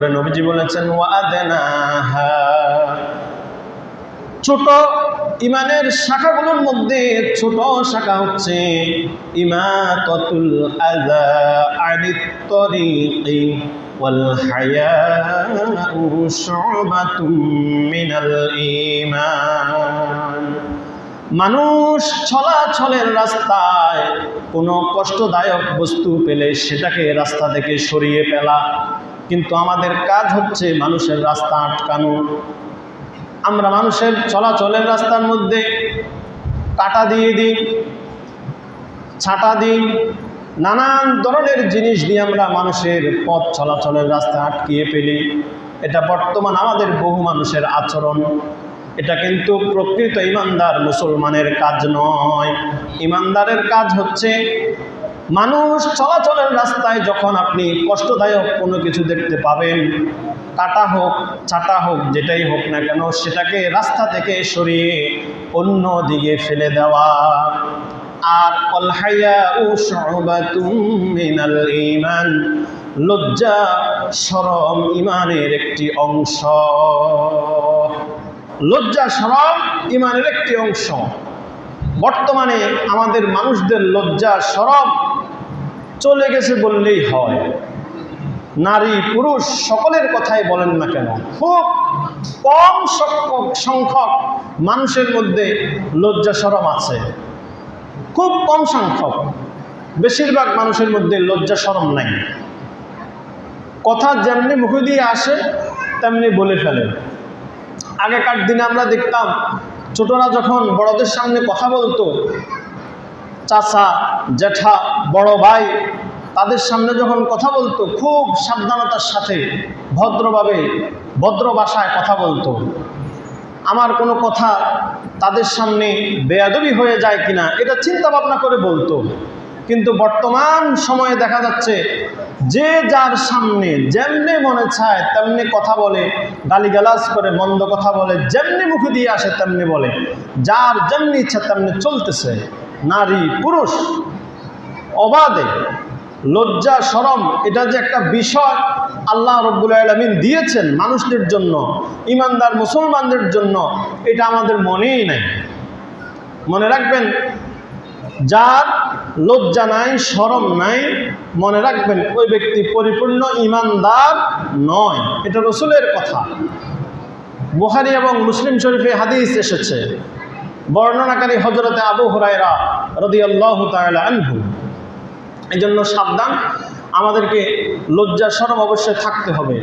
নবীজি বলেছেন ওয়াদানাহা, ছোট ইমানের শাখাগুলোর মধ্যে ছোট শাখা হচ্ছে ইমাতাতুল আযা আনিত তরিকি ওয়াল হায়াউ শুবাতুম মিনাল ঈমান। মানুষ চলাচলের রাস্তায় কোনো কষ্টদায়ক বস্তু পেলে সেটাকে রাস্তা থেকে সরিয়ে ফেলা, কিন্তু আমাদের কাজ হচ্ছে মানুষের রাস্তা আটকানো। আমরা মানুষের চলাচলের রাস্তার মধ্যে কাঁটা দিয়ে দিই, ছাঁটা দিই, নানান ধরনের জিনিস দিয়ে আমরা মানুষের পথ চলাচলের রাস্তা আটকিয়ে ফেলি। এটা বর্তমান আমাদের বহু মানুষের আচরণ। এটা কিন্তু প্রকৃত ইমানদার মুসলমানের কাজ নয়। ইমানদারের কাজ হচ্ছে মানুষ চলাচলের রাস্তায় যখন আপনি কষ্টদায়ক কোনো কিছু দেখতে পাবেন, কাটা হোক ছাটা হোক যেটাই হোক না কেন, সেটাকে রাস্তা থেকে সরিয়ে অন্য দিকে ফেলে দেওয়া। আর আল হায়াউ শুবাতুম মিনাল ঈমান, লজ্জা শরম ঈমানের একটি অংশ। লজ্জা শরম ঈমানের একটি অংশ। বর্তমানে আমাদের মানুষদের লজ্জা শরম চলে গেছে বললেই হয়। নারী পুরুষ সকলের কথাই বলেন না কেন, খুব কম সংখ্যক মানুষের মধ্যে লজ্জা শরম আছে, খুব কম সংখ্যক। বেশিরভাগ মানুষের মধ্যে লজ্জা শরম নাই। কথা যেমনি মুখে দিয়ে আসে তেমনি বলে ফেলে। আগেকার দিনে আমরা দেখতাম ছোটরা যখন বড়দের সামনে কথা বলতো, চাচা জ্যাঠা বড় ভাই তাদের সামনে যখন কথা বলতো, খুব সাবধানতার সাথে ভদ্রভাবে ভদ্র ভাষায় কথা বলতো। আমার কোনো কথা তাদের সামনে বেয়াদবি হয়ে যায় কিনা এটা চিন্তা ভাবনা করে বলতো। কিন্তু বর্তমান সময়ে দেখা যাচ্ছে যে যার সামনে যেমনি মনে চায় তেমনি কথা বলে, গালিগালাজ করে, মন্দ কথা বলে, যেমনি মুখে দিয়ে আসে তেমনি বলে, যার যেমনি ইচ্ছা তেমনি চলতেছে। নারী পুরুষ অবাধে। লজ্জা শরম এটা যে একটা বিষয় আল্লাহ রব্বুল আলামিন দিয়েছেন মানুষদের জন্য, ইমানদার মুসলমানদের জন্য, এটা আমাদের মনেই নাই। মনে রাখবেন, যার লজ্জা নাই শরম নাই, মনে রাখবেন ওই ব্যক্তি পরিপূর্ণ ইমানদার নয়। এটা রাসূলের কথা। বুখারী এবং মুসলিম শরীফে হাদিস এসেছে, বর্ণনাকারী হযরতে আবু হুরায়রা রাদিয়াল্লাহু তাআলা আনহু। এই জন্য সাবধান, আমাদেরকে লজ্জা শরম অবশ্যই থাকতে হবে।